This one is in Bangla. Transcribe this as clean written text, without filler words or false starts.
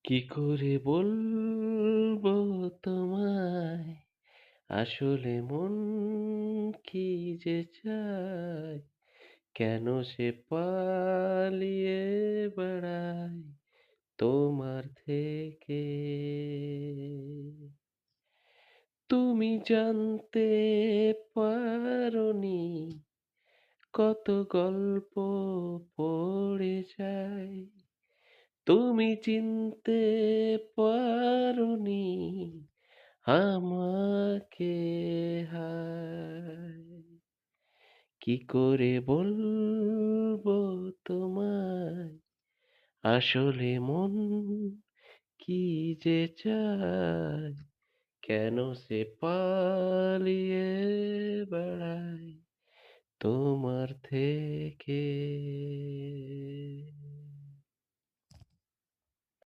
কি করে বলবো তোমায় আসলে মন কি যে চায় কেন সে পালিয়ে বেড়ায় তোমার থেকে তুমি জানতে পারোনি কত গল্প পড়ে যায় তুমি চিনতে পারোনি আমাকে হায় কি করে বলবো তোমায় আসলে মন কি যে চায় কেন সে পালিয়ে বেড়ায় তোমার থেকে